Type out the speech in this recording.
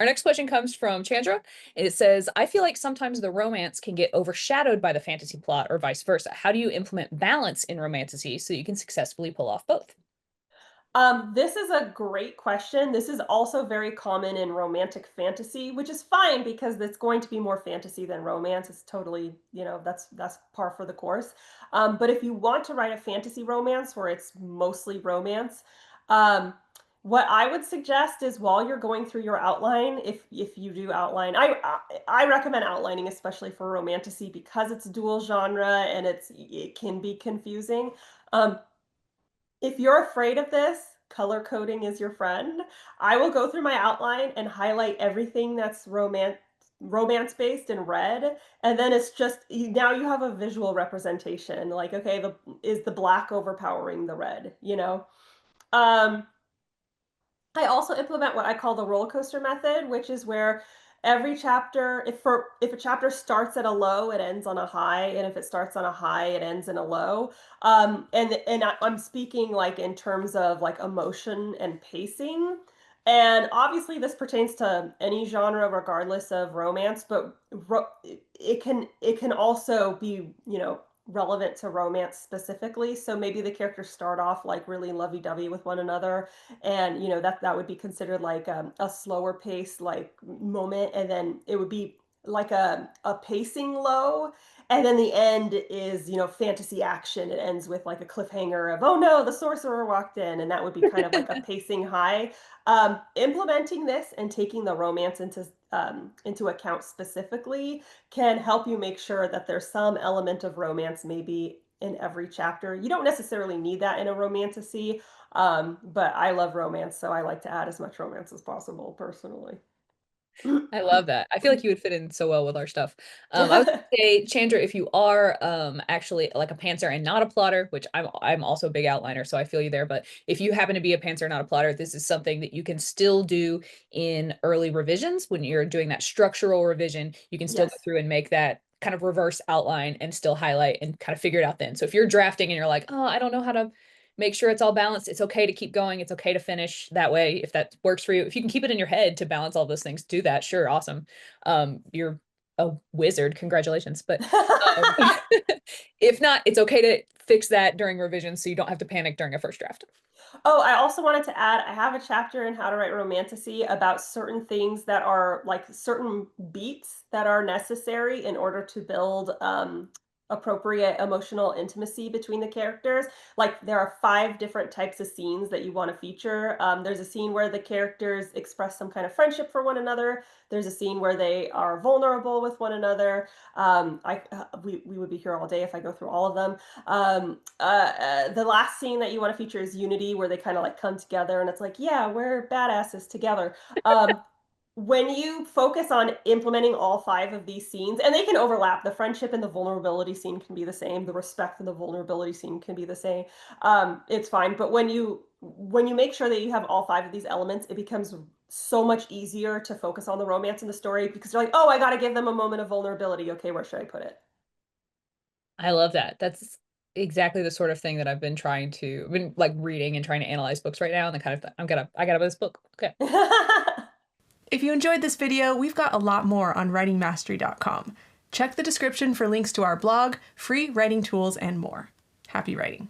Our next question comes from Chandra, and it says, I feel like sometimes the romance can get overshadowed by the fantasy plot or vice versa. How do you implement balance in Romantasy so you can successfully pull off both? This is a great question. This is also very common in romantic fantasy, which is fine because it's going to be more fantasy than romance. It's totally, that's par for the course. But if you want to write a fantasy romance where it's mostly romance, um, what I would suggest is while you're going through your outline, if you do outline, I recommend outlining, especially for romantasy, because it's dual genre and it can be confusing. Um, if you're afraid of this, color coding is your friend. I will go through my outline and highlight everything that's romance based in red, and then it's just now you have a visual representation. Like, okay, the is the black overpowering the red, you know? Um I also implement what I call the roller coaster method, which is where every chapter, if a chapter starts at a low, it ends on a high, and if it starts on a high, it ends in a low. I'm speaking like in terms of like emotion and pacing. And obviously, this pertains to any genre, regardless of romance. But it can also be relevant to romance specifically. So maybe the characters start off like really lovey-dovey with one another, and that would be considered like a slower pace like moment, and then it would be like a pacing low, and then the end is fantasy action. It ends with like a cliffhanger of, oh no, the sorcerer walked in, and that would be kind of like a pacing high. Implementing this and taking the romance into account specifically can help you make sure that there's some element of romance maybe in every chapter. You don't necessarily need that in a romantasy, but I love romance, so I like to add as much romance as possible personally. I love that. I feel like you would fit in so well with our stuff. I was gonna say, Chandra, if you are actually like a pantser and not a plotter, which I'm also a big outliner, so I feel you there. But if you happen to be a pantser, not a plotter, this is something that you can still do in early revisions when you're doing that structural revision. You can still go Yes. through and make that kind of reverse outline and still highlight and kind of figure it out then. So if you're drafting and you're like, oh, I don't know how to make sure it's all balanced. It's okay to keep going. It's okay to finish that way if that works for you. If you can keep it in your head to balance all those things, do that. Sure, awesome. You're a wizard. Congratulations. But um, if not, it's okay to fix that during revision so you don't have to panic during a first draft. Oh, I also wanted to add, I have a chapter in How to Write Romantasy about certain things that are like certain beats that are necessary in order to build appropriate emotional intimacy between the characters. Like there are 5 different types of scenes that you want to feature. There's a scene where the characters express some kind of friendship for one another. There's a scene where they are vulnerable with one another. We would be here all day if I go through all of them. The last scene that you want to feature is Unity, where they kind of like come together, and it's like, yeah, we're badasses together. When you focus on implementing all 5 of these scenes, and they can overlap, the friendship and the vulnerability scene can be the same, the respect and the vulnerability scene can be the same. It's fine, but when you make sure that you have all 5 of these elements, it becomes so much easier to focus on the romance in the story because you're like, oh, I got to give them a moment of vulnerability. Okay, where should I put it? I love that. That's exactly the sort of thing that I've been like reading and trying to analyze books right now. And the kind of, I got this book. Okay. If you enjoyed this video, we've got a lot more on writingmastery.com. Check the description for links to our blog, free writing tools, and more. Happy writing.